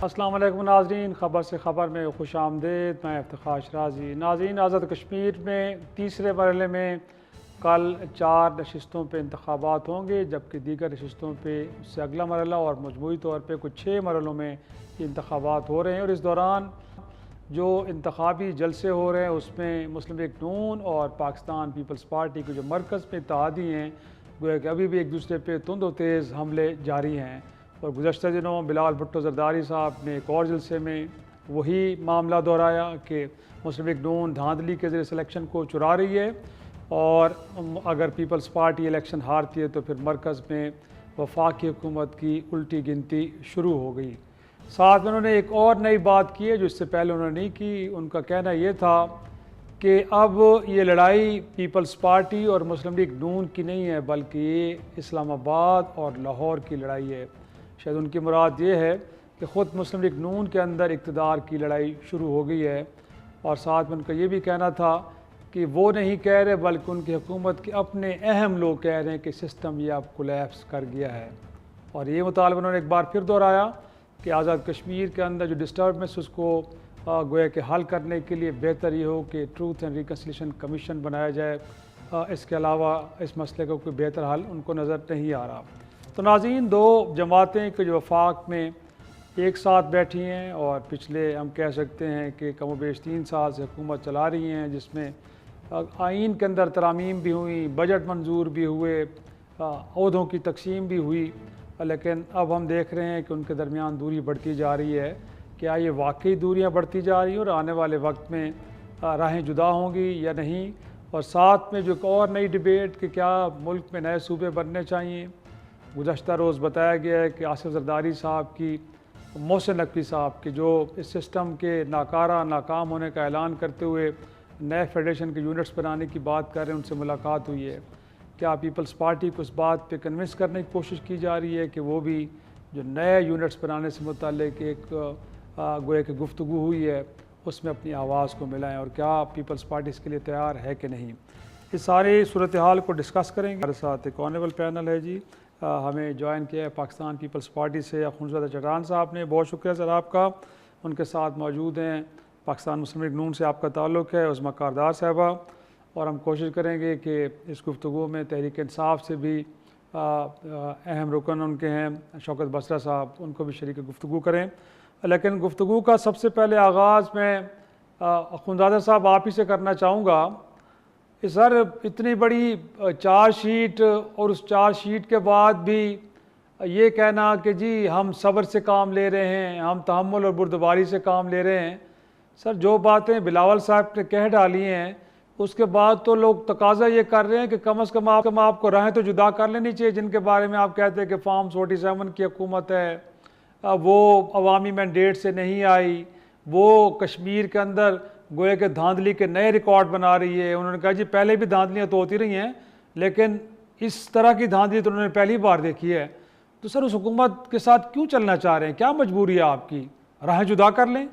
السلام علیکم ناظرین، خبر سے خبر میں خوش آمدید۔ میں افتخار شرازی۔ ناظرین، آزاد کشمیر میں تیسرے مرحلے میں کل 4 نشستوں پہ انتخابات ہوں گے، جبکہ دیگر نشستوں پہ اس سے اگلا مرحلہ اور مجموعی طور پہ کچھ 6 مرحلوں میں یہ انتخابات ہو رہے ہیں۔ اور اس دوران جو انتخابی جلسے ہو رہے ہیں اس میں مسلم لیگ نون اور پاکستان پیپلز پارٹی کے جو مرکز میں اتحادی ہیں، گویا کہ ابھی بھی ایک دوسرے پہ تند و تیز حملے جاری ہیں۔ اور گزشتہ دنوں بلاول بھٹو زرداری صاحب نے ایک اور جلسے میں وہی معاملہ دہرایا کہ مسلم لیگ نون دھاندلی کے ذریعے الیکشن کو چرا رہی ہے، اور اگر پیپلز پارٹی الیکشن ہارتی ہے تو پھر مرکز میں وفاقی حکومت کی الٹی گنتی شروع ہو گئی۔ ساتھ میں انہوں نے ایک اور نئی بات کی ہے جو اس سے پہلے انہوں نے نہیں کی۔ ان کا کہنا یہ تھا کہ اب یہ لڑائی پیپلز پارٹی اور مسلم لیگ نون کی نہیں ہے، بلکہ یہ اسلام آباد اور لاہور کی لڑائی ہے۔ شاید ان کی مراد یہ ہے کہ خود مسلم لیگ نون کے اندر اقتدار کی لڑائی شروع ہو گئی ہے، اور ساتھ میں ان کا یہ بھی کہنا تھا کہ وہ نہیں کہہ رہے بلکہ ان کی حکومت کے اپنے اہم لوگ کہہ رہے ہیں کہ سسٹم یہ اب کولیپس کر گیا ہے۔ اور یہ مطالبہ انہوں نے ایک بار پھر دہرایا کہ آزاد کشمیر کے اندر جو ڈسٹربنس اس کو گویا کہ حل کرنے کے لیے بہتر یہ ہو کہ ٹروتھ اینڈ ریکنسیلیشن کمیشن بنایا جائے۔ اس کے علاوہ اس مسئلے کا کوئی بہتر حل ان کو نظر نہیں آ رہا۔ تو ناظرین، 2 جماعتیں کہ جو وفاق میں ایک ساتھ بیٹھی ہیں اور پچھلے ہم کہہ سکتے ہیں کہ کم و بیش 3 سال سے حکومت چلا رہی ہیں، جس میں آئین کے اندر ترامیم بھی ہوئیں، بجٹ منظور بھی ہوئے، عہدوں کی تقسیم بھی ہوئی، لیکن اب ہم دیکھ رہے ہیں کہ ان کے درمیان دوری بڑھتی جا رہی ہے۔ کیا یہ واقعی دوریاں بڑھتی جا رہی ہیں اور آنے والے وقت میں راہیں جدا ہوں گی یا نہیں؟ اور ساتھ میں جو ایک اور نئی ڈیبیٹ کہ کیا ملک میں نئے صوبے بننے چاہیے۔ گزشتہ روز بتایا گیا ہے کہ آصف زرداری صاحب کی، محسن نقوی صاحب کی جو اس سسٹم کے ناکام ہونے کا اعلان کرتے ہوئے نئے فیڈریشن کے یونٹس بنانے کی بات کر رہے ہیں، ان سے ملاقات ہوئی ہے۔ کیا پیپلز پارٹی کو اس بات پہ کنونس کرنے کی کوشش کی جا رہی ہے کہ وہ بھی جو نئے یونٹس بنانے سے متعلق ایک گویا کہ گفتگو ہوئی ہے اس میں اپنی آواز کو ملائیں، اور کیا پیپلز پارٹی اس کے لیے تیار ہے کہ نہیں؟ اس ساری صورتحال کو ڈسکس کریں گے۔ ہمارے ساتھ ایک آنریبل پینل ہے جی، ہمیں جوائن کیا ہے پاکستان پیپلز پارٹی سے اخونزادہ چٹان صاحب نے، بہت شکریہ سر آپ کا۔ ان کے ساتھ موجود ہیں پاکستان مسلم لیگ نون سے آپ کا تعلق ہے عظمیٰ کاردار صاحبہ، اور ہم کوشش کریں گے کہ اس گفتگو میں تحریک انصاف سے بھی اہم رکن ان کے ہیں شوکت بصرہ صاحب، ان کو بھی شریک گفتگو کریں۔ لیکن گفتگو کا سب سے پہلے آغاز میں اخونزادہ صاحب آپ ہی سے کرنا چاہوں گا۔ سر، اتنی بڑی چارج شیٹ اور اس چارج شیٹ کے بعد بھی یہ کہنا کہ جی ہم صبر سے کام لے رہے ہیں، ہم تحمل اور بردباری سے کام لے رہے ہیں۔ سر، جو باتیں بلاول صاحب نے کہہ ڈالی ہیں اس کے بعد تو لوگ تقاضا یہ کر رہے ہیں کہ کم از کم آپ کو راہیں تو جدا کر لینی چاہیے، جن کے بارے میں آپ کہتے ہیں کہ فارم 47 کی حکومت ہے، وہ عوامی مینڈیٹ سے نہیں آئی، وہ کشمیر کے اندر گویا کہ دھاندلی کے نئے ریکارڈ بنا رہی ہے۔ انہوں نے کہا جی پہلے بھی دھاندلیاں تو ہوتی رہی ہیں، لیکن اس طرح کی دھاندلی تو انہوں نے پہلی بار دیکھی ہے۔ تو سر، اس حکومت کے ساتھ کیوں چلنا چاہ رہے ہیں؟ کیا مجبوری ہے آپ کی؟ راہیں جدا کر لیں۔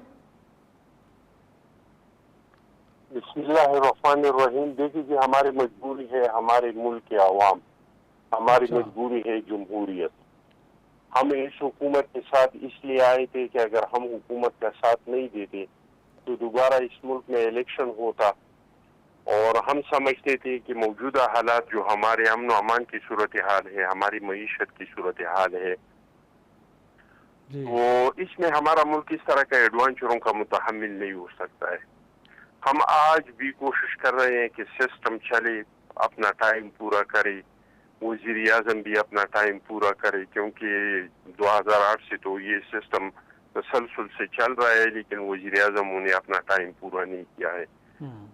بسم اللہ الرحمن الرحیم۔ دیکھیے کہ ہماری مجبوری ہے ہمارے ملک کے عوام، ہماری مجبوری ہے جمہوریت۔ ہم اس حکومت کے ساتھ اس لیے آئے تھے کہ اگر ہم حکومت کا ساتھ نہیں دیتے تو دوبارہ اس ملک میں الیکشن ہوتا، اور ہم سمجھتے تھے کہ موجودہ حالات جو ہمارے امن و امان کی صورتحال ہے، ہماری معیشت کی صورتحال ہے، تو اس میں ہمارا ملک اس طرح کا ایڈوانچروں کا متحمل نہیں ہو سکتا ہے۔ ہم آج بھی کوشش کر رہے ہیں کہ سسٹم چلے، اپنا ٹائم پورا کرے، وزیر اعظم بھی اپنا ٹائم پورا کرے، کیونکہ 2008 سے تو یہ سسٹم تسلسل سے چل رہا ہے، لیکن وزیر اعظم نے اپنا ٹائم پورا نہیں کیا ہے۔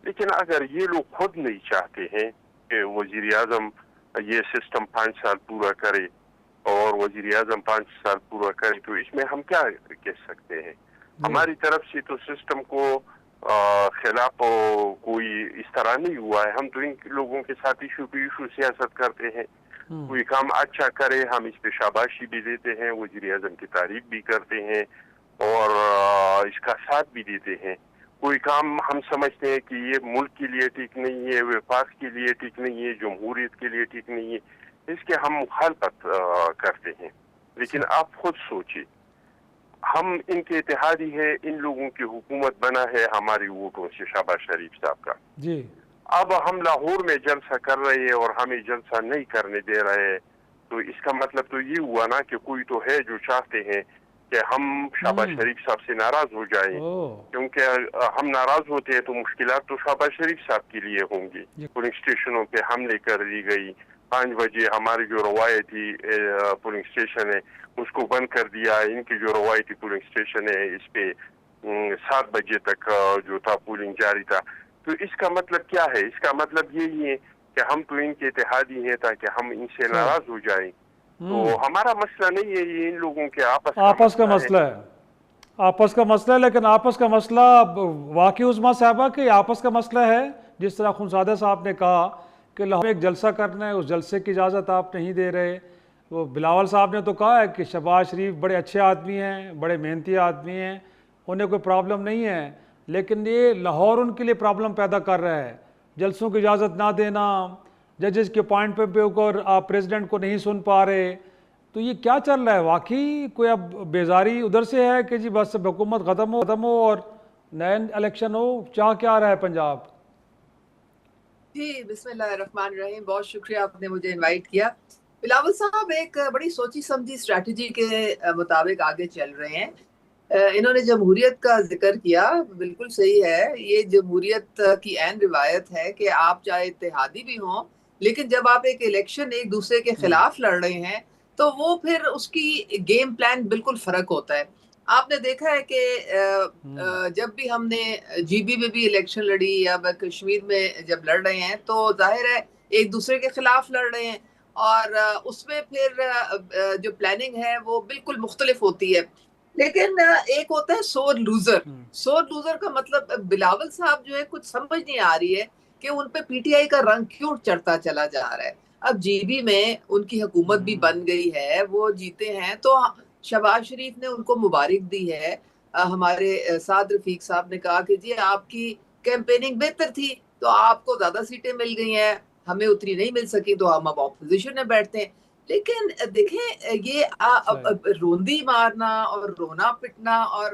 لیکن اگر یہ لوگ خود نہیں چاہتے ہیں کہ وزیر اعظم یہ سسٹم 5 سال پورا کرے اور وزیر اعظم 5 سال پورا کرے، تو اس میں ہم کیا کہہ سکتے ہیں؟ ہماری طرف سے تو سسٹم کو خلاف کوئی اس طرح نہیں ہوا ہے۔ ہم تو ان لوگوں کے ساتھ ایشو سیاست کرتے ہیں، کوئی کام اچھا کرے ہم اس پہ شاباشی بھی دیتے ہیں، وزیر اعظم کی تعریف بھی کرتے ہیں اور اس کا ساتھ بھی دیتے ہیں۔ کوئی کام ہم سمجھتے ہیں کہ یہ ملک کے لیے ٹھیک نہیں ہے، وفاق کے لیے ٹھیک نہیں ہے، جمہوریت کے لیے ٹھیک نہیں ہے، اس کے ہم مخالفت کرتے ہیں۔ لیکن آپ خود سوچیں، ہم ان کے اتحادی ہیں، ان لوگوں کی حکومت بنا ہے ہماری ووٹوں سے شہباز شریف صاحب کا. جی اب ہم لاہور میں جلسہ کر رہے ہیں اور ہمیں جلسہ نہیں کرنے دے رہے ہیں، تو اس کا مطلب تو یہ ہوا نا کہ کوئی تو ہے جو چاہتے ہیں کہ ہم شہباز شریف صاحب سے ناراض ہو جائیں، کیونکہ ہم ناراض ہوتے ہیں تو مشکلات تو شہباز شریف صاحب کے لیے ہوں گی. پولنگ اسٹیشنوں پہ حملے کر دی گئی، 5 بجے ہماری جو روایتی پولنگ اسٹیشن ہے اس کو بند کر دیا. ان کی جو روایتی پولنگ اسٹیشن ہے اس پہ 7 بجے تک جو تھا پولنگ جاری تھا. تو اس کا مطلب کیا ہے؟ اس کا مطلب یہی ہے کہ ہم تو ان کے اتحادی ہیں تاکہ ہم ان سے ناراض ہو جائیں. تو ہمارا مسئلہ نہیں ہے، یہ ان لوگوں کے آپس کا مسئلہ ہے. آپس کا مسئلہ ہے، لیکن آپس کا مسئلہ واقعی عظمیٰ صاحبہ کہ آپس کا مسئلہ ہے. جس طرح خونزادہ صاحب نے کہا کہ ہمیں ایک جلسہ کرنا ہے، اس جلسے کی اجازت آپ نہیں دے رہے. وہ بلاول صاحب نے تو کہا ہے کہ شہباز شریف بڑے اچھے آدمی ہیں، بڑے محنتی آدمی ہیں، انہیں کوئی پرابلم نہیں ہے، لیکن یہ لاہور ان کے لیے پرابلم پیدا کر رہا ہے. جلسوں کی اجازت نہ دینا، ججز کے پوائنٹ پہ اوپر آپ پریزیڈنٹ کو نہیں سن پا رہے. تو یہ کیا چل رہا ہے؟ واقعی کوئی اب بیزاری ادھر سے ہے کہ جی بس حکومت ختم ہو اور نئے الیکشن ہو؟ چاہ کیا رہا ہے پنجاب؟ جی بسم اللہ الرحمن الرحیم، بہت شکریہ آپ نے مجھے انوائٹ کیا. بلاول صاحب ایک بڑی سوچی سمجھی اسٹریٹجی کے مطابق آگے چل رہے ہیں. انہوں نے جمہوریت کا ذکر کیا، بالکل صحیح ہے. یہ جمہوریت کی عین روایت ہے کہ آپ چاہے اتحادی بھی ہوں، لیکن جب آپ ایک الیکشن ایک دوسرے کے خلاف لڑ رہے ہیں تو وہ پھر اس کی گیم پلان بالکل فرق ہوتا ہے. آپ نے دیکھا ہے کہ جب بھی ہم نے جی بی میں بھی الیکشن لڑی یا کشمیر میں جب لڑ رہے ہیں تو ظاہر ہے ایک دوسرے کے خلاف لڑ رہے ہیں، اور اس میں پھر جو پلاننگ ہے وہ بالکل مختلف ہوتی ہے. لیکن ایک ہوتا ہے سور لوزر کا مطلب بلاول صاحب جو ہے کچھ سمجھ نہیں آ رہی ہے کہ ان پہ پی ٹی آئی کا رنگ کیوں چڑھتا چلا جا رہا ہے. اب جی بی میں ان کی حکومت بھی بن گئی ہے، وہ جیتے ہیں، تو شہباز شریف نے ان کو مبارک دی ہے. ہمارے سعد رفیق صاحب نے کہا کہ جی آپ کی کیمپیننگ بہتر تھی تو آپ کو زیادہ سیٹیں مل گئی ہیں، ہمیں اتنی نہیں مل سکی تو ہم اب اپوزیشن میں بیٹھتے ہیں. لیکن دیکھیں یہ روندی مارنا اور رونا پٹنا اور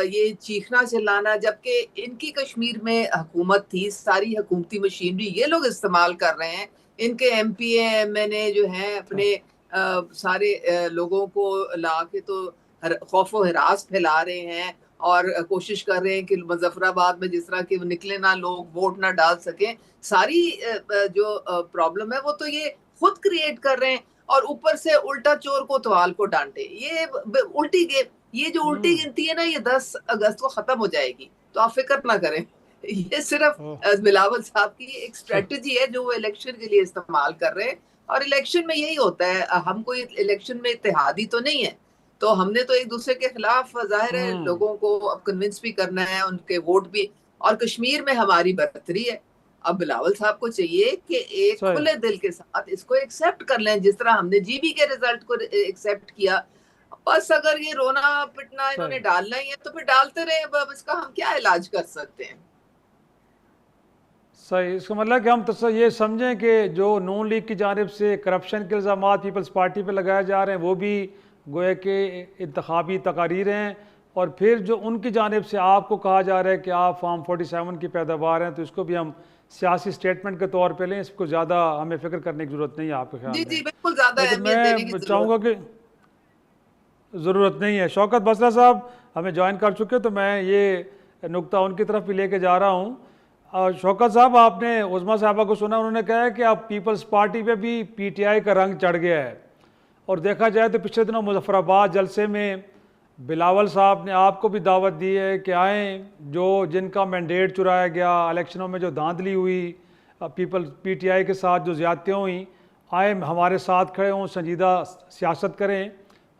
یہ چیخنا چلانا، جبکہ ان کی کشمیر میں حکومت تھی، ساری حکومتی مشینری یہ لوگ استعمال کر رہے ہیں. ان کے ایم پی ایم این اے جو ہیں اپنے سارے لوگوں کو لا کے تو خوف و ہراس پھیلا رہے ہیں اور کوشش کر رہے ہیں کہ مظفر آباد میں جس طرح کہ نکلے نہ لوگ ووٹ نہ ڈال سکیں. ساری جو پرابلم ہے وہ تو یہ خود کریٹ کر رہے ہیں، اور اوپر سے الٹا چور کو توال کو ڈانٹے. یہ الٹی یہ جو الٹی گنتی ہے نا، یہ 10 اگست کو ختم ہو جائے گی، تو آپ فکر نہ کریں. یہ صرف بلاول صاحب کی ایک اسٹریٹجی ہے جو وہ الیکشن کے لیے استعمال کر رہے ہیں. اور الیکشن میں یہی ہوتا ہے، ہم کوئی الیکشن میں اتحادی تو نہیں ہے، تو ہم نے تو ایک دوسرے کے خلاف ظاہر ہے لوگوں کو اب کنونس بھی کرنا ہے، ان کے ووٹ بھی. اور کشمیر میں ہماری برتری ہے. اب بلاول صاحب کو چاہیے کہ ایک کھلے دل کے ساتھ اس کو ایکسیپٹ کر لیں، جس طرح ہم نے جی بی کے ریزلٹ کو ایکسیپٹ کیا. بس اگر یہ رونا پٹنا انہوں نے ڈالنا ہی ہے تو پھر ڈالتے رہے، اب اس کا ہم کیا علاج کر سکتے ہیں. صحیح. اس کا مطلب کہ ہم یہ سمجھیں کہ جو نون لیگ کی جانب سے کرپشن کے الزامات پیپلز پارٹی پہ لگائے جا رہے ہیں وہ بھی گویا کہ انتخابی تقاریر ہیں، اور پھر جو ان کی جانب سے آپ کو کہا جا رہا ہے کہ آپ فارم 47 کی پیداوار ہیں، تو اس کو بھی ہم سیاسی سٹیٹمنٹ کے طور پہ لیں، اس کو زیادہ ہمیں فکر کرنے کی ضرورت نہیں ہے آپ کے خیال میں؟ جی بالکل زیادہ اہمیت دینے کی چاہوں گا کہ ضرورت نہیں ہے. شوکت بسرا صاحب ہمیں جوائن کر چکے، تو میں یہ نقطہ ان کی طرف بھی لے کے جا رہا ہوں. شوکت صاحب، آپ نے عظمیٰ صاحبہ کو سنا، انہوں نے کہا ہے کہ اب پیپلز پارٹی پہ بھی پی ٹی آئی کا رنگ چڑھ گیا ہے. اور دیکھا جائے تو پچھلے دنوں مظفر آباد جلسے میں بلاول صاحب نے آپ کو بھی دعوت دی ہے کہ آئیں، جن کا مینڈیٹ چرایا گیا، الیکشنوں میں جو دھاندلی ہوئی، پی ٹی آئی کے ساتھ جو زیادتیاں ہوئیں، آئیں ہمارے ساتھ کھڑے ہوں، سنجیدہ سیاست کریں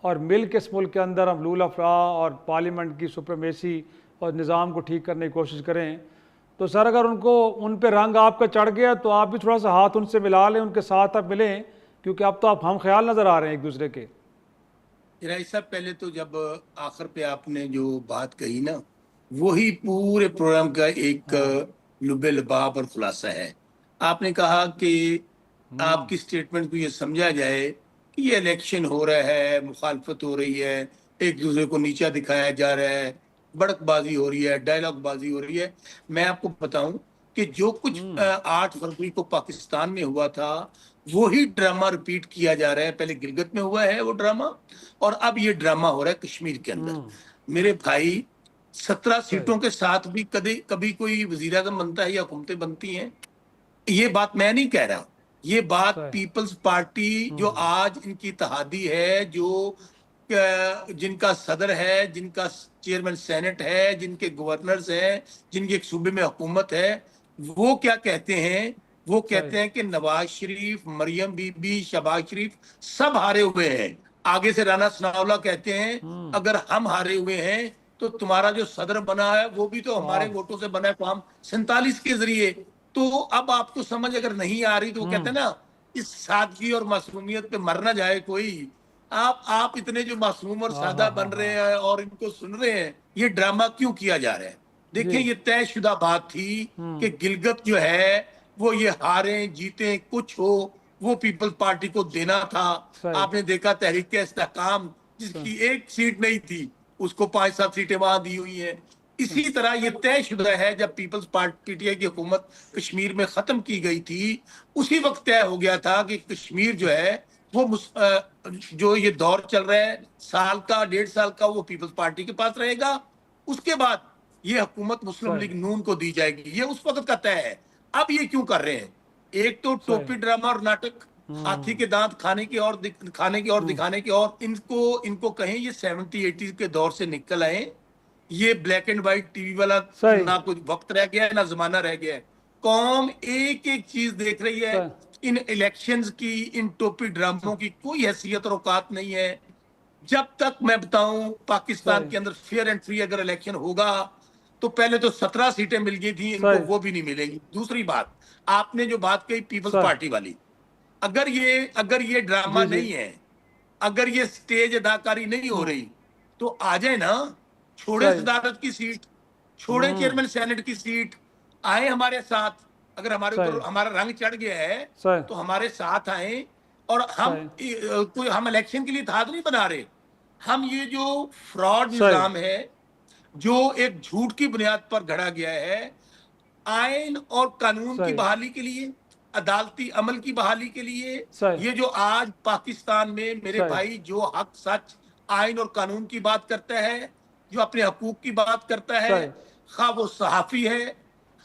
اور مل کے اس ملک کے اندر ہم رول آف لا اور پارلیمنٹ کی سپریمیسی اور نظام کو ٹھیک کرنے کی کوشش کریں. تو سر اگر ان پہ رنگ آپ کا چڑھ گیا تو آپ بھی تھوڑا سا ہاتھ ان سے ملا لیں، ان کے ساتھ آپ ملیں، کیونکہ اب تو آپ ہم خیال نظر آ رہے ہیں ایک دوسرے کے. رائے صاحب، پہلے تو جب آخر پہ آپ نے جو بات کہی نا، وہی پورے پروگرام کا ایک لب لباب اور خلاصہ ہے. آپ نے کہا کہ آپ کی سٹیٹمنٹ کو یہ سمجھا جائے کہ یہ الیکشن ہو رہا ہے، مخالفت ہو رہی ہے، ایک دوسرے کو نیچا دکھایا جا رہا ہے, بڑک بازی ہو رہی ہے, ڈائلاگ بازی ہو رہی ہے. میں آپ کو بتاؤں کہ جو کچھ 8 فروری کو پاکستان میں ہوا تھا وہی ڈرامہ ریپیٹ کیا جا رہا ہے. پہلے گلگت میں ہوا ہے وہ ڈرامہ, اور اب یہ ڈرامہ ہو رہا ہے کشمیر کے اندر. میرے بھائی 17 سیٹوں کے ساتھ بھی کبھی کوئی وزیر اعظم بنتا ہے یا حکومتیں بنتی ہیں؟ یہ بات میں نہیں کہہ رہا, یہ بات پیپلز پارٹی جو آج ان کی اتحادی ہے, جو جن کا صدر ہے, جن کا چیئرمین سینٹ ہے, جن کے گورنرز ہیں, جن کی ایک صوبے میں حکومت ہے, وہ کیا کہتے ہیں؟ وہ کہتے ہیں کہ نواز شریف, مریم بی بی, شہباز شریف سب ہارے ہوئے ہیں. آگے سے رانا ثناءاللہ کہتے ہیں اگر ہم ہارے ہوئے ہیں تو تمہارا جو صدر بنا ہے وہ بھی تو ہمارے ووٹوں سے بنا ہے, فارم 47 کے ذریعے. تو اب آپ کو سمجھ اگر نہیں آ رہی تو وہ کہتے ہیں نا اس سادگی اور معصومیت پہ مر نہ جائے کوئی. آپ اتنے جو معصوم اور سادہ بن رہے ہیں اور ان کو سن رہے ہیں, یہ ڈرامہ کیوں کیا جا رہا ہے؟ دیکھیں یہ طے شدہ بات تھی کہ گلگت جو ہے وہ یہ ہاریں جیتیں کچھ ہو وہ پیپلز پارٹی کو دینا تھا. آپ نے دیکھا تحریک استحکام جس کی ایک سیٹ نہیں تھی اس کو 5-7 سیٹیں وہاں دی ہوئی ہیں. اسی طرح یہ طے شدہ ہے جب Peoples Party P T I کی حکومت کشمیر میں ختم کی گئی تھی اسی وقت طے ہو گیا تھا کہ کشمیر جو ہے وہ جو یہ دور چل رہا ہے سال کا 1.5 سال کا وہ پیپلز پارٹی کے پاس رہے گا. اس کے بعد یہ حکومت مسلم لیگ نون کو دی جائے گی. یہ اس وقت کا طے ہے. اب یہ کیوں کر رہے ہیں؟ ایک تو ٹوپی ڈرامہ اور ناٹک, ہاتھی کے دانت کھانے کی اور دکھانے کی, اور ان کو کہیں یہ 70-80 کے دور سے نکل آئے. یہ black and white T V والا نہ کوئی وقت رہ گیا ہے نہ زمانہ رہ گیا ہے. قوم ایک ایک چیز دیکھ رہی ہے. ان الیکشنز کی, ان ٹوپی ڈراموں کی کوئی حیثیت اور اوقات نہیں ہے. جب تک میں بتاؤں پاکستان کے اندر فیئر اینڈ فری اگر الیکشن ہوگا تو پہلے تو 17 سیٹیں مل گئی تھیں, ان کو وہ بھی نہیں ملیں گی. دوسری بات آپ نے جو بات کہی پیپلز پارٹی والی, اگر یہ ڈرامہ نہیں ہے, اگر یہ سٹیج اداکاری نہیں ہو رہی تو آ جائے نا, چھوڑے صدارت کی سیٹ, چھوڑے چیئرمین سینٹ کی سیٹ, آئے ہمارے ساتھ. اگر ہمارے اوپر ہمارا رنگ چڑھ گیا ہے تو ہمارے ساتھ آئیں. اور ہم الیکشن کے لیے اتحاد نہیں بنا رہے. ہم یہ جو فراڈ نظام ہے جو ایک جھوٹ کی بنیاد پر گھڑا گیا ہے, آئین اور قانون کی بحالی کے لیے, عدالتی عمل کی بحالی کے لیے, یہ جو آج پاکستان میں میرے بھائی جو حق سچ آئین اور قانون کی بات کرتا ہے, جو اپنے حقوق کی بات کرتا ہے, خواہ وہ صحافی ہے,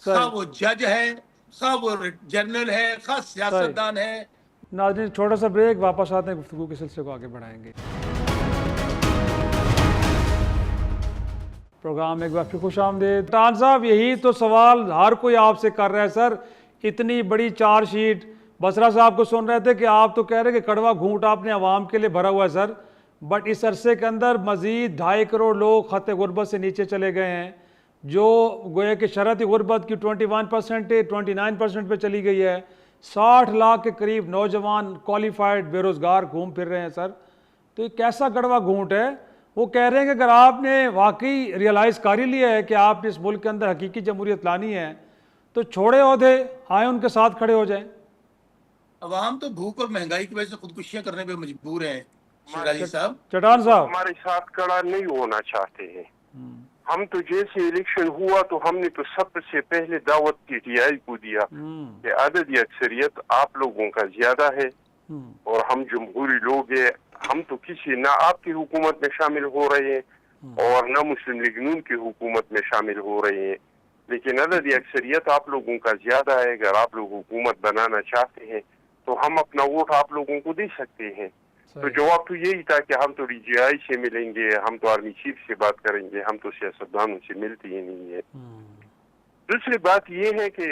خواہ وہ جج ہے, خواہ وہ جنرل ہے, خواہ سیاستدان ہے. ناظرین چھوٹا سا بریک, واپس آتے ہیں, گفتگو کے سلسلے کو آگے بڑھائیں گے. پروگرام ایک بار پھر خوش آمدید. ٹان صاحب یہی تو سوال ہر کوئی آپ سے کر رہا ہے سر. اتنی بڑی چارج شیٹ, بسرا صاحب کو سن رہے تھے کہ آپ تو کہہ رہے کہ کڑوا گھونٹ آپ نے عوام کے لیے بھرا ہوا ہے سر, بٹ اس عرصے کے اندر مزید 2.5 کروڑ لوگ خط غربت سے نیچے چلے گئے ہیں, جو گویا کہ شرحِ غربت کی 21% 29% پہ چلی گئی ہے. 60 لاکھ کے قریب نوجوان کوالیفائڈ بے روزگار گھوم پھر رہے ہیں سر. تو یہ کیسا کڑوا گھونٹ ہے؟ وہ کہہ رہے ہیں کہ اگر آپ نے واقعی ریئلائز کر ہی لیا ہے کہ آپ نے اس ملک کے اندر حقیقی جمہوریت لانی ہے تو چھوڑے عہدے, آئیں ان کے ساتھ کھڑے ہو جائیں. عوام تو بھوک اور مہنگائی کی وجہ سے خودکشیاں کرنے پہ مجبور ہیں. شیرالی صاحب, چٹان صاحب, ہمارے ساتھ کھڑا نہیں ہونا چاہتے ہیں. ہم تو جیسے الیکشن ہوا تو ہم نے تو سب سے پہلے دعوت پی ٹی آئی کو دیا کہ عددی اکثریت آپ لوگوں کا زیادہ ہے اور ہم جمہوری لوگ ہیں. ہم تو کسی نہ آپ کی حکومت میں شامل ہو رہے ہیں اور نہ مسلم لیگ نون کی حکومت میں شامل ہو رہے ہیں, لیکن عددی اکثریت آپ لوگوں کا زیادہ ہے. اگر آپ لوگ حکومت بنانا چاہتے ہیں تو ہم اپنا ووٹ آپ لوگوں کو دے سکتے ہیں. تو جواب تو یہی تھا کہ ہم تو ڈی جی آئی سے ملیں گے, ہم تو آرمی چیف سے بات کریں گے, ہم تو سیاستدانوں سے ملتے ہی نہیں ہے. دوسری بات یہ ہے کہ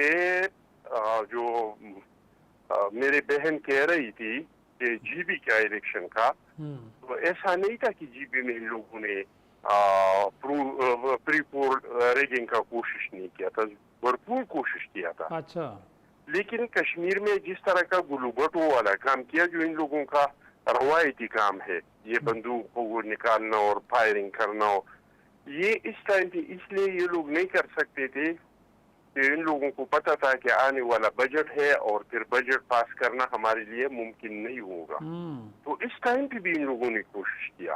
جو میرے بہن کہہ رہی تھی کہ جی بی کا الیکشن کا, تو ایسا نہیں تھا کہ جی بی میں لوگوں نے پری پول ریگنگ کا کوشش نہیں کیا تھا, بھرپور کوشش کیا تھا. اچھا, لیکن کشمیر میں جس طرح کا گلو بٹو والا کام کیا جو ان لوگوں کا روایتی کام ہے, یہ بندوق کو نکالنا اور فائرنگ کرنا, یہ اس ٹائم پہ اس لیے یہ لوگ نہیں کر سکتے تھے کہ ان لوگوں کو پتا تھا کہ آنے والا بجٹ ہے اور پھر بجٹ پاس کرنا ہمارے لیے ممکن نہیں ہوگا. تو اس ٹائم پہ بھی ان لوگوں نے کوشش کیا.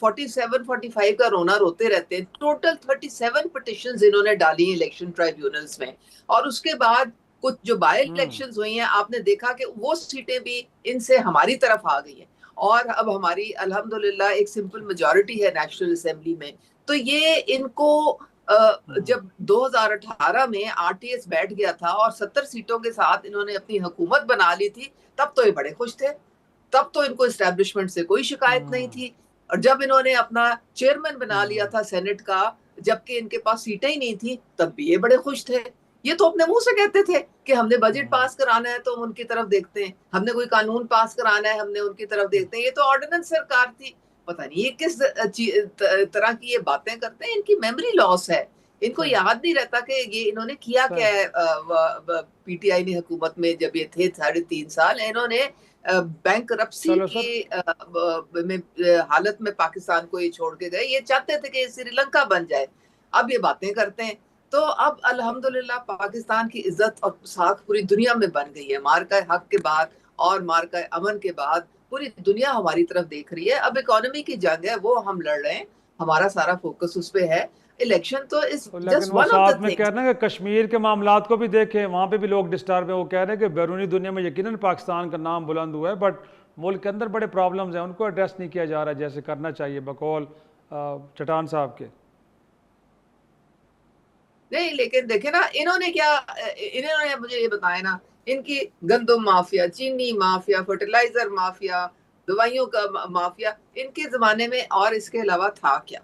47-45 کا رونا روتے رہتے ہیں. ٹوٹل 37 پٹیشنز انہوں نے ڈالی ہیں الیکشن ٹرائیبیونلز میں, اور اس کے بعد کچھ جو بائی الیکشنز ہوئی ہیں آپ نے دیکھا کہ وہ سیٹیں بھی ان سے ہماری طرف آ گئی ہیں, اور اب ہماری الحمدللہ ایک سمپل میجورٹی ہے نیشنل اسمبلی میں. تو یہ ان کو جب 2018 میں آر ٹی ایس بیٹھ گیا تھا اور 70 سیٹوں کے ساتھ انہوں نے اپنی حکومت بنا لی تھی, تب تو یہ بڑے خوش تھے, تب تو ان کو اسٹیبلشمنٹ سے کوئی شکایت نہیں تھی. اور جب انہوں نے اپنا چیئرمین بنا لیا تھا سینٹ کا, جبکہ ان کے پاس سیٹیں ہی نہیں تھی, تب بھی یہ بڑے خوش تھے. یہ تو اپنے منہ سے کہتے تھے کہ ہم نے بجٹ پاس کرانا ہے تو ہم ان کی طرف دیکھتے ہیں, ہم نے کوئی قانون پاس کرانا ہے ہم نے ان کی طرف دیکھتے ہیں. یہ تو آرڈیننس سرکار تھی. پتہ نہیں یہ کس طرح کی یہ باتیں کرتے ہیں, ان کی میموری لاس ہے, ان کو یاد نہیں رہتا کہ یہ انہوں نے کیا کیا ہے. پی ٹی آئی نے حکومت میں جب یہ تھے 3.5 سال, انہوں نے بینک کرپسی کی حالت میں پاکستان کو یہ چھوڑ کے گئے. یہ چاہتے تھے کہ یہ سری لنکا بن جائے, اب یہ باتیں کرتے ہیں. تو اب الحمدللہ پاکستان کی عزت اور ساکھ پوری دنیا میں بن گئی ہے. مارکہ حق کے بعد اور مارکہ امن کے بعد پوری دنیا ہماری طرف دیکھ رہی ہے. اب اکانومی کی جنگ ہے, وہ ہم لڑ رہے ہیں, ہمارا سارا فوکس اس پہ ہے. الیکشن تو لیکن وہ ساتھ میں کہہ رہے ہیں کہ کشمیر کے معاملات کو بھی دیکھیں, وہاں پہ بھی لوگ ڈسٹرب ہیں. وہ کہہ رہے ہیں کہ بیرونی دنیا میں یقیناً پاکستان کا نام بلند ہوا ہے, بٹ ملک کے اندر بڑے پرابلمز ہیں, ان کو ایڈریس نہیں کیا جا رہا جیسے کرنا چاہیے بقول چٹان صاحب کے. نہیں لیکن دیکھیں نا انہوں نے مجھے یہ بتایا نا, ان کی گندم مافیا, چینی مافیا, فرٹیلائزر مافیا, دوائیوں کا مافیا ان کے زمانے میں, اور اس کے علاوہ تھا کیا.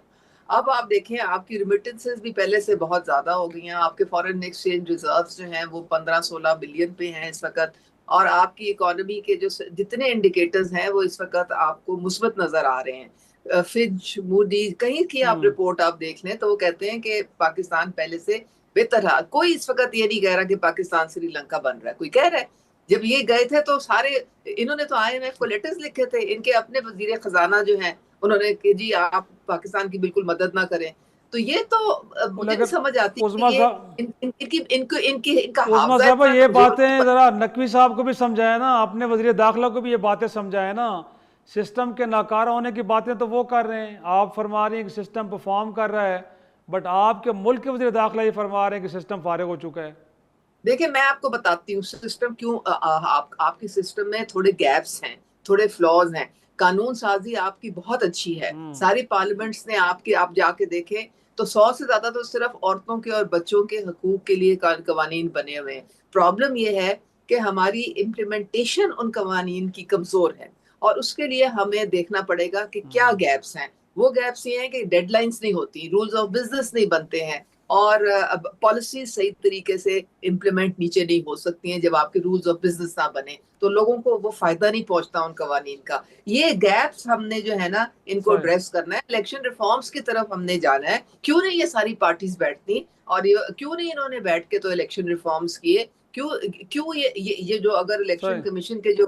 اب آپ دیکھیں آپ کی ریمیٹنسز بھی پہلے سے بہت زیادہ ہو گئی ہیں. آپ کے فارن ایکسچینج ریزروز جو ہیں وہ 15-16 بلین پہ ہیں اس وقت, اور آپ کی اکانومی کے جو جتنے انڈیکیٹرز ہیں وہ اس وقت آپ کو مثبت نظر آ رہے ہیں. فج, موڈی, کہیں کی آپ رپورٹ آپ دیکھ لیں تو وہ کہتے ہیں کہ پاکستان پہلے سے بہتر ہے. کوئی اس وقت یہ نہیں کہہ رہا کہ پاکستان سری لنکا بن رہا ہے, کوئی کہہ رہا ہے. جب یہ گئے تھے تو سارے انہوں نے تو آئی ایم ایف کو لیٹرز لکھے تھے, ان کے اپنے وزیر خزانہ جو ہیں انہوں نے کہ جی آپ پاکستان کی بالکل مدد نہ کریں. تو یہ تو مجھے نہیں سمجھ آتی کہ ان کا عظمیٰ حافظہ صاحبہ اتنا یہ کمزور. باتیں ذرا نقوی صاحب کو بھی سمجھائے نا, اپنے وزیر داخلہ کو بھی یہ باتیں سمجھائے نا. سسٹم کے ناکارہ ہونے کی باتیں تو وہ کر رہے ہیں, آپ فرما رہی ہیں کہ سسٹم پرفارم کر رہا ہے, بٹ آپ کے ملک کے وزیر داخلہ یہ فرما رہے ہیں کہ سسٹم فارغ ہو چکا ہے. دیکھیں میں آپ کو بتاتی ہوں سسٹم کیوں, آپ کی سسٹم میں تھوڑے گیپس ہیں, تھوڑے فلاز ہیں. قانون سازی آپ کی بہت اچھی ہے, ساری پارلیمنٹس نے آپ جا کے دیکھیں تو 100 سے زیادہ تو صرف عورتوں کے اور بچوں کے حقوق کے لیے قوانین بنے ہوئے ہیں. پرابلم یہ ہے کہ ہماری امپلیمنٹیشن ان قوانین کی کمزور ہے, اور اس کے لیے ہمیں دیکھنا پڑے گا کہ کیا گیپس ہیں. وہ گیپس یہ ہیں کہ ڈیڈ لائنز نہیں ہوتی, رولز آف بزنس نہیں بنتے ہیں, اور پالیسیز صحیح طریقے سے امپلیمنٹ نیچے نہیں ہو سکتی ہیں. جب آپ کے رولز آف بزنس نہ بنے تو لوگوں کو وہ فائدہ نہیں پہنچتا ان قوانین کا. یہ گیپس ہم نے جو ہے نا ان کو ایڈریس کرنا ہے. الیکشن ریفارمز کی طرف ہم نے جانا ہے. کیوں نہیں یہ ساری پارٹیز بیٹھتی, اور کیوں نہیں انہوں نے بیٹھ کے تو الیکشن ریفارمز کیے. کیوں یہ جو اگر الیکشن کمیشن کے جو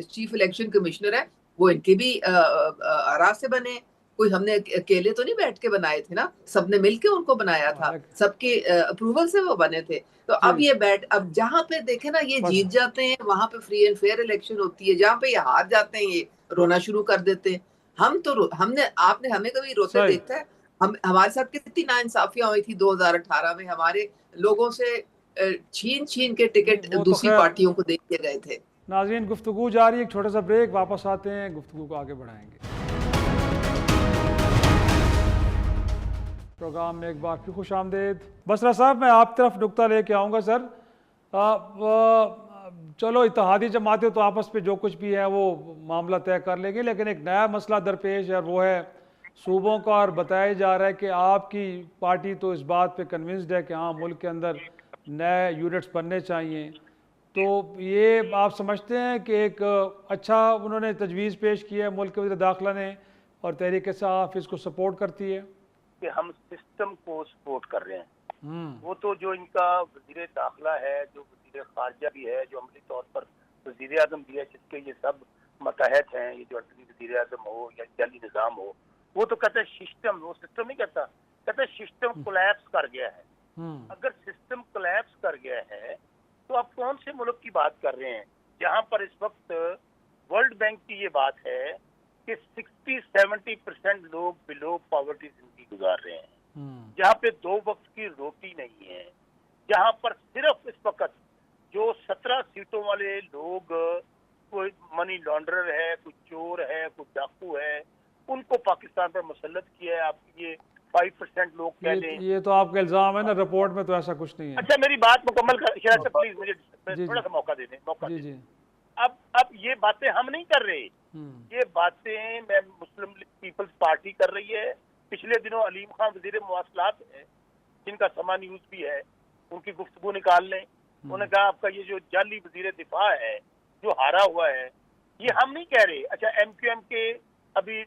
چیف الیکشن کمشنر ہے وہ ان کے بھی آراء سے بنے, کوئی ہم نے اکیلے تو نہیں بیٹھ کے بنائے تھے نا, سب نے مل کے ان کو بنایا تھا, سب کے اپروول سے وہ بنے تھے. تو اب اب جہاں پہ دیکھیں نا یہ جیت جاتے ہیں وہاں پہ فری اینڈ فیئر الیکشن ہوتی ہے, جہاں پہ یہ ہار جاتے ہیں یہ رونا شروع کر دیتے ہیں. آپ نے ہمیں کبھی روتے دیکھا ہے؟ ہمارے ساتھ کتنی ناانصافیاں ہوئی تھی 2018 میں, ہمارے لوگوں سے چھین کے ٹکٹ دوسری پارٹیوں کو دے دیے گئے تھے. ناظرین گفتگو جاری ہے, ایک چھوٹا سا بریک, واپس آتے ہیں گفتگو کو آگے بڑھائیں گے. پروگرام میں ایک بار پھر خوش آمدید. بسرا صاحب میں آپ طرف نقطہ لے کے آؤں گا. سر چلو اتحادی جماعتیں تو آپس پہ جو کچھ بھی ہے وہ معاملہ طے کر لیں گے, لیکن ایک نیا مسئلہ درپیش ہے, اور وہ ہے صوبوں کا, اور بتایا جا رہا ہے کہ آپ کی پارٹی تو اس بات پہ کنونسڈ ہے کہ ہاں ملک کے اندر نئے یونٹس بننے چاہیے. تو یہ آپ سمجھتے ہیں کہ ایک اچھا انہوں نے تجویز پیش کی ہے ملک کے وزیر داخلہ نے, اور تحریک انصاف اس کو سپورٹ کرتی ہے؟ کہ ہم سسٹم کو سپورٹ کر رہے ہیں. وہ تو جو ان کا وزیر داخلہ ہے, جو وزیر خارجہ بھی ہے, جو عملی طور پر وزیر اعظم بھی ہے, جس کے یہ سب متحد ہیں, یہ جو وزیر اعظم ہو یا جعلی نظام ہو, وہ تو کہتا ہے سسٹم, وہ سسٹم نہیں کہتا ہے سسٹم کولیپس کر گیا ہے. اگر سسٹم کولیپس کر گیا ہے تو آپ کون سے ملک کی بات کر رہے ہیں جہاں پر اس وقت ورلڈ بینک کی یہ بات ہے کہ 60-70% لوگ بلو پاورٹی زندگی گزار رہے ہیں، جہاں پہ 2 وقت کی روٹی نہیں ہے، جہاں پر صرف اس وقت جو 17 سیٹوں والے لوگ، کوئی منی لانڈرر ہے، کوئی چور ہے، کوئی ڈاکو ہے، ان کو پاکستان پر مسلط کیا ہے. آپ یہ 5% لوگ کہہ لیں. یہ تو آپ کا الزام ہے نا، رپورٹ میں تو ایسا کچھ نہیں ہے. اچھا میری بات مکمل کر شرائط صاحب، پلیز مجھے تھوڑا سا موقع دے دیں. جی اب یہ باتیں ہم نہیں کر رہے، یہ باتیں میں مسلم پیپلز پارٹی کر رہی ہے. پچھلے دنوں علیم خان وزیر مواصلات ہے، جن کا سما نیوز بھی ہے، ان کی گفتگو نکال لیں. انہوں نے کہا آپ کا یہ جو جعلی وزیر دفاع ہے جو ہارا ہوا ہے، یہ ہم نہیں کہہ رہے. اچھا ایم کیو ایم کے ابھی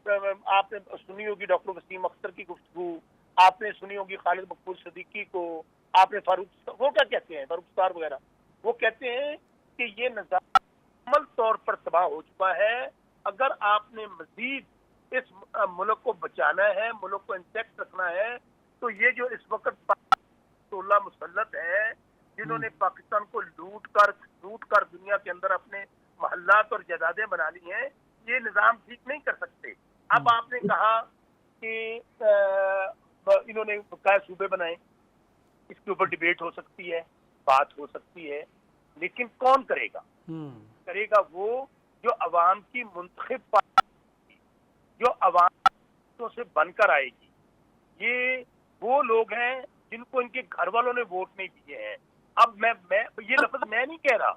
آپ نے سنی ہوگی ڈاکٹر وسیم اختر کی گفتگو، آپ نے سنی ہوگی خالد مقبول صدیقی کو، آپ نے فاروق، وہ کیا کہتے ہیں، فاروق ستار وغیرہ، وہ کہتے ہیں کہ یہ نظام مکمل طور پر تباہ ہو چکا ہے. اگر آپ نے مزید اس ملک کو بچانا ہے، ملک کو انٹیکٹ رکھنا ہے، تو یہ جو اس وقت 16 مسلط ہے جنہوں نے پاکستان کو لوٹ کر دنیا کے اندر اپنے محلات اور جائیدادیں بنا لی ہیں، یہ نظام ٹھیک نہیں کر سکتے. اب آپ نے کہا کہ انہوں نے کہا صوبے بنائیں، اس کے اوپر ڈیبیٹ ہو سکتی ہے، بات ہو سکتی ہے، لیکن کون کرے گا؟ کرے گا وہ جو عوام کی منتخب پارٹی، جو عوام سے بن کر آئے گی. یہ وہ لوگ ہیں جن کو ان کے گھر والوں نے ووٹ نہیں دیے ہیں. اب میں یہ لفظ میں نہیں کہہ رہا،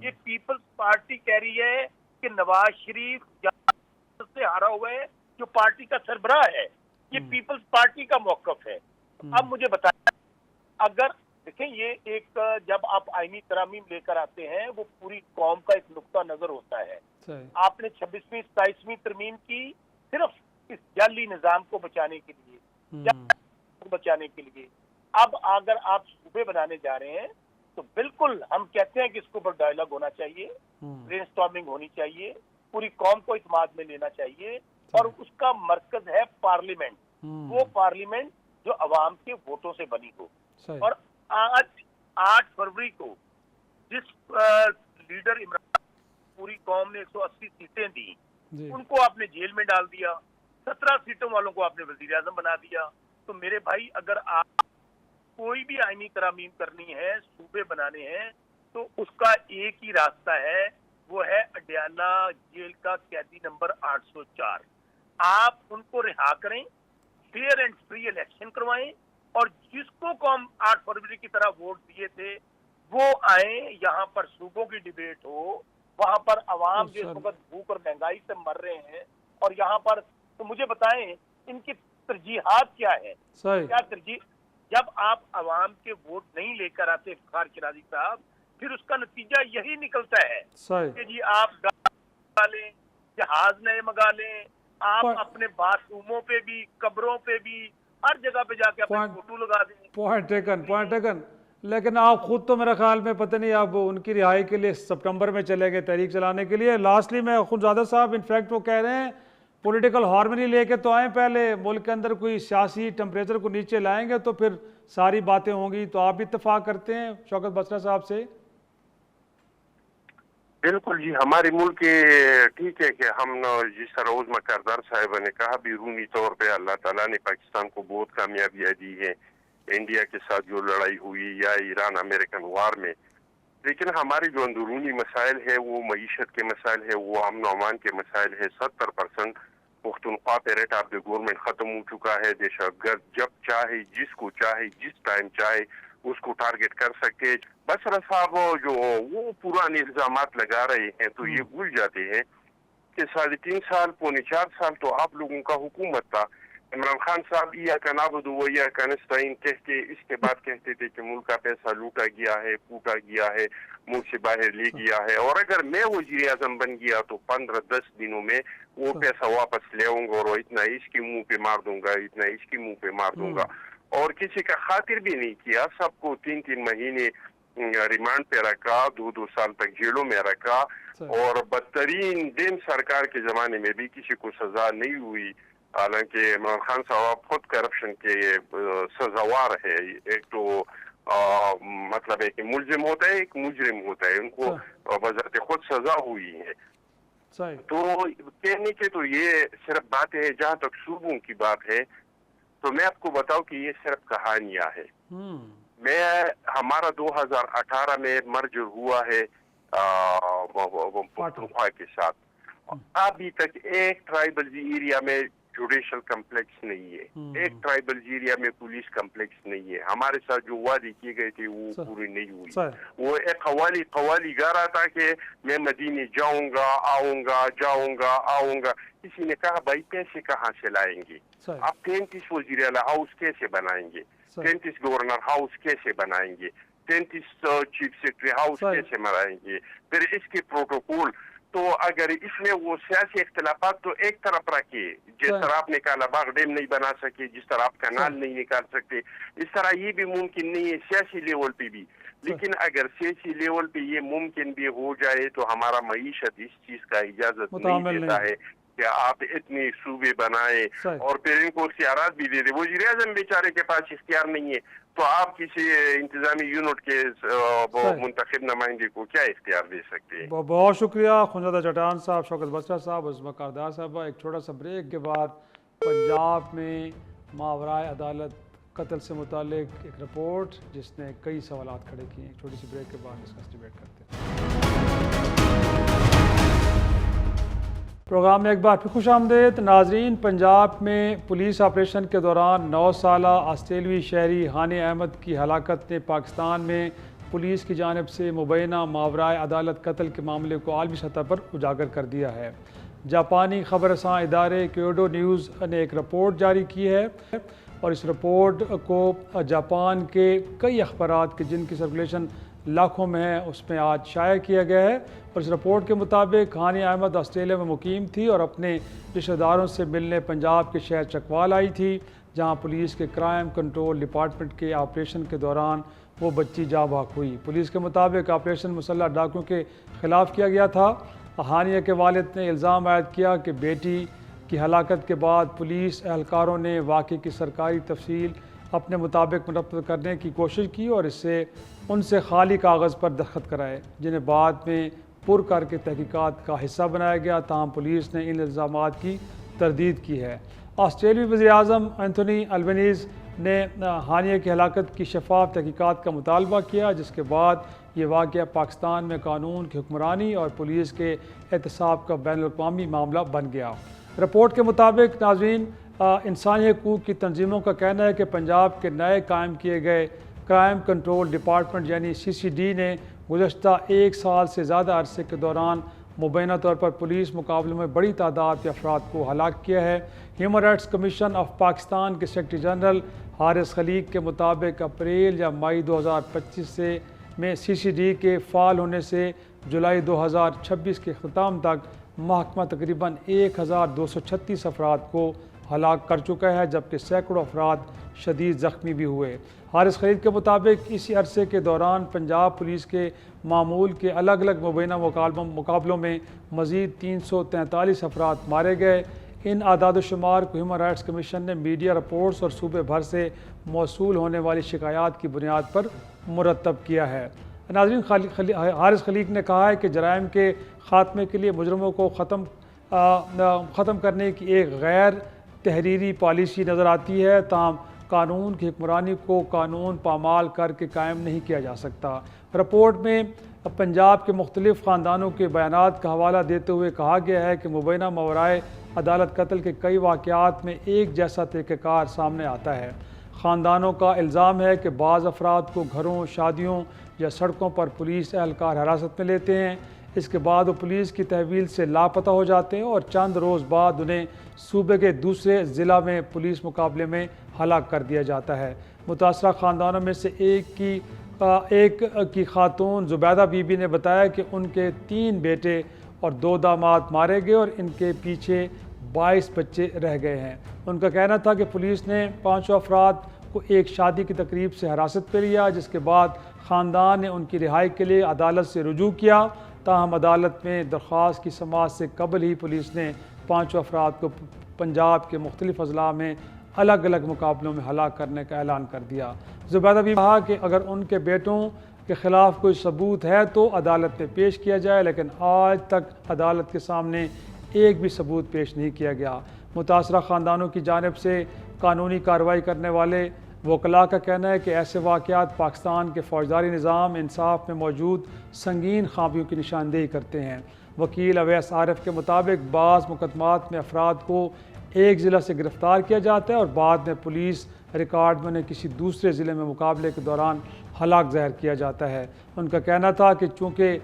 یہ پیپلز پارٹی کہہ رہی ہے کہ نواز شریف سے ہارا ہوا ہے جو پارٹی کا سربراہ ہے. یہ پیپلز پارٹی کا موقف ہے. اب مجھے بتائیں، اگر دیکھیں یہ ایک جب آپ آئینی ترامیم لے کر آتے ہیں وہ پوری قوم کا ایک نقطہ نظر ہوتا ہے. آپ نے 26ویں 27ویں ترمیم کی صرف اس جعلی نظام کو بچانے کے لیے. اب اگر آپ صوبے بنانے جا رہے ہیں تو بالکل ہم کہتے ہیں کہ اس کے اوپر ڈائلاگ ہونا چاہیے، برین سٹارمنگ ہونی چاہیے، پوری قوم کو اعتماد میں لینا چاہیے، اور اس کا مرکز ہے پارلیمنٹ. وہ پارلیمنٹ جو عوام کے ووٹوں سے بنی ہو. اور آج 8 فروری کو جس لیڈر عمران پوری قوم نے 180 سیٹیں دی، ان کو آپ نے جیل میں ڈال دیا، 17 سیٹوں والوں کو آپ نے وزیر اعظم بنا دیا. تو میرے بھائی، اگر آپ کوئی بھی آئینی ترامیم کرنی ہے، صوبے بنانے ہیں، تو اس کا ایک ہی راستہ ہے، وہ ہے اڈیالہ جیل کا قیدی نمبر 804. آپ ان کو رہا کریں، فیئر اینڈ فری الیکشن کروائیں، اور جس کو قوم 8 فروری کی طرح ووٹ دیے تھے وہ آئیں، یہاں پر صوبوں کی ڈیبیٹ ہو، وہاں پر عوام جو اس وقت بھوک اور مہنگائی سے مر رہے ہیں، اور یہاں پر تو مجھے بتائیں ان کی ترجیحات کیا ہے؟ کیا ترجیح؟ جب آپ عوام کے ووٹ نہیں لے کر آتے افتخار شرازی صاحب، پھر اس کا نتیجہ یہی نکلتا ہے کہ جی آپ منگا لیں، جہاز نئے منگا لیں، آپ اپنے باتھ روموں پہ بھی، قبروں پہ بھی، ہر جگہ پہ جا کے اپنے فوٹو لگا دیں. Point taken. لیکن آپ خود تو میرا خیال میں پتہ نہیں آپ ان کی رہائی کے لیے سپٹمبر میں چلے گئے تحریک چلانے کے لیے. لاسٹلی میں خونزادہ صاحب انفیکٹ وہ کہہ رہے ہیں پولیٹیکل ہارمنی لے کے تو آئیں، پہلے ملک کے اندر کوئی سیاسی ٹمپریچر کو نیچے لائیں گے تو پھر ساری باتیں ہوں گی. تو آپ بھی اتفاق کرتے ہیں شوکت بسرا صاحب سے؟ بالکل جی، ہمارے ملک کے ٹھیک ہے کہ ہم جس طرح عظمیٰ کردار صاحبہ نے کہا، بیرونی طور پہ اللہ تعالیٰ نے پاکستان کو بہت کامیابیاں دی ہیں انڈیا کے ساتھ جو لڑائی ہوئی یا ایران امریکن وار میں، لیکن ہمارے جو اندرونی مسائل ہے، وہ معیشت کے مسائل ہے، وہ امن و امان کے مسائل ہے. 70% پختونخوا پہ ریٹ آف دی گورنمنٹ ختم ہو چکا ہے. دہشت گرد جب چاہے، جس کو چاہے، جس ٹائم چاہے اس کو ٹارگٹ کر سکے. بسرا صاحب جو وہ پرانے الزامات لگا رہے ہیں تو یہ بھول جاتے ہیں کہ 3.5 سال 4.25 سال تو آپ لوگوں کا حکومت تھا. عمران خان صاحب ایاک نعبد و ایاک نستعین کہہ کے اس کے بعد کہتے تھے کہ ملک کا پیسہ لوٹا گیا ہے، کوٹا گیا ہے، ملک سے باہر لے گیا ہے، اور اگر میں وزیر اعظم بن گیا تو 15-10 دنوں میں وہ پیسہ واپس لے آؤں گا، اور اتنا اس کی منہ پہ مار دوں گا، اتنا اس کی منہ پہ مار دوں گا. اور کسی کا خاطر بھی نہیں کیا. سب کو 3 مہینے ریمانڈ پہ رکھا، 2 سال تک جیلوں میں رکھا، اور بدترین دن سرکار کے زمانے میں بھی کسی کو سزا نہیں ہوئی. حالانکہ عمران خان صاحب خود کرپشن کے سزاوار ہے. ایک تو مطلب ہے کہ ملزم ہوتا ہے، ایک مجرم ہوتا ہے، ان کو بذات خود سزا ہوئی ہے. تو کہنے کے تو یہ صرف باتیں ہیں. جہاں تک صوبوں کی بات ہے تو میں آپ کو بتاؤں کہ یہ صرف کہانیاں ہے. ہمارا 2018 میں مرجر ہوا ہے پختونخوا کے ساتھ. ابھی تک ایک ٹرائبل ایریا میں جوڈیشل کمپلیکس نہیں ہے, ایک ٹرائبل ایریا میں پولیس کمپلیکس نہیں ہے. ہمارے ساتھ جو وعدے کیے گئے تھے وہ پوری نہیں ہوئی. وہ ایک قوالی گا رہا تھا کہ میں مدینے جاؤں گا. کسی نے کہا بھائی پیسے کہاں سے لائیں گے, آپ 33 وزیر اعلیٰ ہاؤس کیسے بنائیں گے, 33 گورنر ہاؤس کیسے بنائیں گے, 33 چیف سیکرٹری ہاؤس کیسے بنائیں گے, پھر اس کے پروٹوکول. تو اگر اس میں وہ سیاسی اختلافات تو ایک طرف رکھے, جس طرح آپ نے کالا باغ ڈیم نہیں بنا سکے, جس طرح آپ کنال نہیں نکال سکتے, اس طرح یہ بھی ممکن نہیں ہے سیاسی لیول پہ بھی. لیکن اگر سیاسی لیول پہ یہ ممکن بھی ہو جائے تو ہمارا معیشت اس چیز کا اجازت نہیں دیتا ہے کہ آپ اتنے صوبے بنائیں اور پھر ان کو اختیارات بھی دے دیں. وزیر اعظم بیچارے کے پاس اختیار نہیں ہے تو آپ کسی انتظامی یونٹ کے منتخب نمائندے کو کیا اختیار دے سکتے ہیں؟ بہت شکریہ خونزادہ چٹان صاحب, شوکت بسرا صاحب, عظمہ کاردار صاحبہ. ایک چھوٹا سا بریک کے بعد پنجاب میں ماورائے عدالت قتل سے متعلق ایک رپورٹ جس نے کئی سوالات کھڑے کیے ہیں. ایک چھوٹی سی بریک کے بعد ڈسکس ڈیبیٹ کرتے ہیں. پروگرام میں ایک بار پھر خوش آمدید ناظرین. پنجاب میں پولیس آپریشن کے دوران 9 سالہ آسٹریلوی شہری ہانی احمد کی ہلاکت نے پاکستان میں پولیس کی جانب سے مبینہ ماورائے عدالت قتل کے معاملے کو عالمی سطح پر اجاگر کر دیا ہے. جاپانی خبر رساں ادارے کیوڈو نیوز نے ایک رپورٹ جاری کی ہے اور اس رپورٹ کو جاپان کے کئی اخبارات کے جن کی سرکولیشن لاکھوں میں ہے اس میں آج شائع کیا گیا ہے. اور اس رپورٹ کے مطابق ہانی احمد آسٹریلیا میں مقیم تھی اور اپنے رشتہ داروں سے ملنے پنجاب کے شہر چکوال آئی تھی, جہاں پولیس کے کرائم کنٹرول ڈپارٹمنٹ کے آپریشن کے دوران وہ بچی جاں بحق ہوئی. پولیس کے مطابق آپریشن مسلح ڈاکوں کے خلاف کیا گیا تھا. ہانیہ کے والد نے الزام عائد کیا کہ بیٹی کی ہلاکت کے بعد پولیس اہلکاروں نے واقعے کی سرکاری تفصیل اپنے مطابق منتخب کرنے کی کوشش کی اور ان سے خالی کاغذ پر دستخط کرائے, جنہیں بعد میں پر کر کے تحقیقات کا حصہ بنایا گیا. تاہم پولیس نے ان الزامات کی تردید کی ہے. آسٹریلوی وزیر اعظم اینتھونی البنیز نے ہانیہ کی ہلاکت کی شفاف تحقیقات کا مطالبہ کیا, جس کے بعد یہ واقعہ پاکستان میں قانون کی حکمرانی اور پولیس کے احتساب کا بین الاقوامی معاملہ بن گیا. رپورٹ کے مطابق ناظرین انسانی حقوق کی تنظیموں کا کہنا ہے کہ پنجاب کے نئے قائم کیے گئے کرائم کنٹرول ڈپارٹمنٹ یعنی CCD نے گزشتہ 1 سال سے زیادہ عرصے کے دوران مبینہ طور پر پولیس مقابلوں میں بڑی تعداد کے افراد کو ہلاک کیا ہے. Human rights commission of Pakistan کے سیکرٹری جنرل حارث خلیق کے مطابق اپریل یا مئی 2025 میں CCD کے فعال ہونے سے جولائی 2026 کے اختتام تک محکمہ تقریباً 1236 افراد کو ہلاک کر چکا ہے, جبکہ سینکڑوں افراد شدید زخمی بھی ہوئے. حارث خلیق کے مطابق اسی عرصے کے دوران پنجاب پولیس کے معمول کے الگ الگ مبینہ مقابلوں میں مزید 343 افراد مارے گئے. ان اعداد و شمار کو ہیومن رائٹس کمیشن نے میڈیا رپورٹس اور صوبے بھر سے موصول ہونے والی شکایات کی بنیاد پر مرتب کیا ہے. ناظرین حارث خلیق نے کہا ہے کہ جرائم کے خاتمے کے لیے مجرموں کو ختم کرنے کی ایک غیر تحریری پالیسی نظر آتی ہے, تاہم قانون کی حکمرانی کو قانون پامال کر کے قائم نہیں کیا جا سکتا. رپورٹ میں پنجاب کے مختلف خاندانوں کے بیانات کا حوالہ دیتے ہوئے کہا گیا ہے کہ مبینہ ماورائے عدالت قتل کے کئی واقعات میں ایک جیسا طریقہ کار سامنے آتا ہے. خاندانوں کا الزام ہے کہ بعض افراد کو گھروں, شادیوں یا سڑکوں پر پولیس اہلکار حراست میں لیتے ہیں. اس کے بعد وہ پولیس کی تحویل سے لاپتہ ہو جاتے ہیں اور چند روز بعد انہیں صوبے کے دوسرے ضلع میں پولیس مقابلے میں ہلاک کر دیا جاتا ہے. متاثرہ خاندانوں میں سے ایک کی خاتون زبیدہ بی بی نے بتایا کہ ان کے 3 بیٹے اور 2 داماد مارے گئے اور ان کے پیچھے 22 بچے رہ گئے ہیں. ان کا کہنا تھا کہ پولیس نے 5 افراد کو ایک شادی کی تقریب سے حراست پہ لیا, جس کے بعد خاندان نے ان کی رہائی کے لیے عدالت سے رجوع کیا. تاہم عدالت میں درخواست کی سماعت سے قبل ہی پولیس نے 5 افراد کو پنجاب کے مختلف اضلاع میں الگ الگ مقابلوں میں ہلاک کرنے کا اعلان کر دیا. زبیدہ بھی کہا کہ اگر ان کے بیٹوں کے خلاف کوئی ثبوت ہے تو عدالت میں پیش کیا جائے، لیکن آج تک عدالت کے سامنے ایک بھی ثبوت پیش نہیں کیا گیا۔ متاثرہ خاندانوں کی جانب سے قانونی کارروائی کرنے والے وکلاء کا کہنا ہے کہ ایسے واقعات پاکستان کے فوجداری نظام انصاف میں موجود سنگین خامیوں کی نشاندہی کرتے ہیں۔ وکیل اویس عارف کے مطابق بعض مقدمات میں افراد کو ایک ضلع سے گرفتار کیا جاتا ہے اور بعد میں پولیس ریکارڈ میں انہیں کسی دوسرے ضلع میں مقابلے کے دوران ہلاک ظاہر کیا جاتا ہے۔ ان کا کہنا تھا کہ چونکہ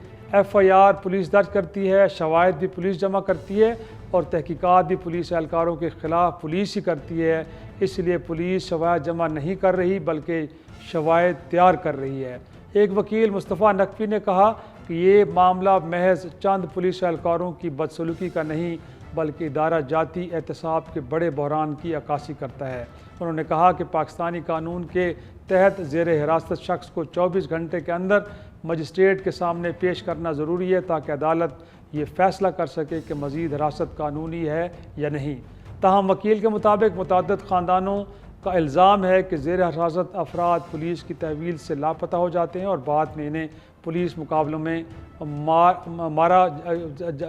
FIR پولیس درج کرتی ہے، شواہد بھی پولیس جمع کرتی ہے اور تحقیقات بھی پولیس اہلکاروں کے خلاف پولیس ہی کرتی ہے، اس لیے پولیس شواہد جمع نہیں کر رہی بلکہ شواہد تیار کر رہی ہے۔ ایک وکیل مصطفیٰ نقوی نے کہا کہ یہ معاملہ محض چند پولیس اہلکاروں کی بدسلوکی کا نہیں بلکہ ادارہ جاتی احتساب کے بڑے بحران کی عکاسی کرتا ہے۔ انہوں نے کہا کہ پاکستانی قانون کے تحت زیر حراست شخص کو 24 گھنٹے کے اندر مجسٹریٹ کے سامنے پیش کرنا ضروری ہے تاکہ عدالت یہ فیصلہ کر سکے کہ مزید حراست قانونی ہے یا نہیں۔ تاہم وکیل کے مطابق متعدد خاندانوں کا الزام ہے کہ زیر حراست افراد پولیس کی تحویل سے لاپتہ ہو جاتے ہیں اور بعد میں انہیں پولیس مقابلوں میں مارا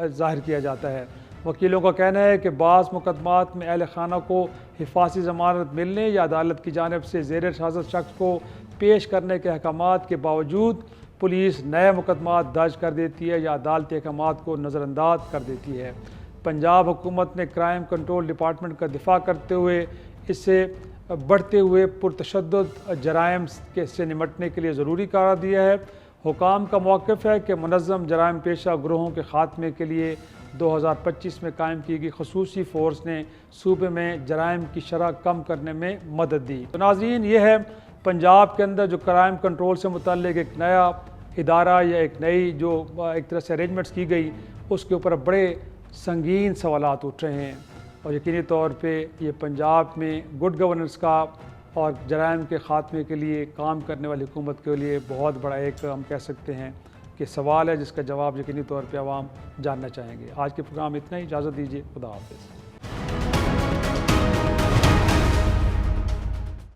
ظاہر کیا جاتا ہے۔ وکیلوں کا کہنا ہے کہ بعض مقدمات میں اہل خانہ کو حفاظتی ضمانت ملنے یا عدالت کی جانب سے زیر حراست شخص کو پیش کرنے کے احکامات کے باوجود پولیس نئے مقدمات درج کر دیتی ہے یا عدالتی احکامات کو نظر انداز کر دیتی ہے۔ پنجاب حکومت نے کرائم کنٹرول ڈپارٹمنٹ کا دفاع کرتے ہوئے اسے بڑھتے ہوئے پرتشدد جرائم سے نمٹنے کے لیے ضروری قرار دیا ہے۔ حکام کا موقف ہے کہ منظم جرائم پیشہ گروہوں کے خاتمے کے لیے 2025 میں قائم کی گئی خصوصی فورس نے صوبے میں جرائم کی شرح کم کرنے میں مدد دی۔ تو ناظرین، یہ ہے پنجاب کے اندر جو کرائم کنٹرول سے متعلق ایک نیا ادارہ یا ایک نئی جو ایک طرح سے ارینجمنٹس کی گئی، اس کے اوپر بڑے سنگین سوالات اٹھ رہے ہیں اور یقینی طور پہ یہ پنجاب میں گڈ گورننس کا اور جرائم کے خاتمے کے لیے کام کرنے والی حکومت کے لیے بہت بڑا ایک ہم کہہ سکتے ہیں کہ سوال ہے جس کا جواب یقینی طور پہ عوام جاننا چاہیں گے۔ آج کے پروگرام اتنا ہی، اجازت دیجیے، خدا حافظ۔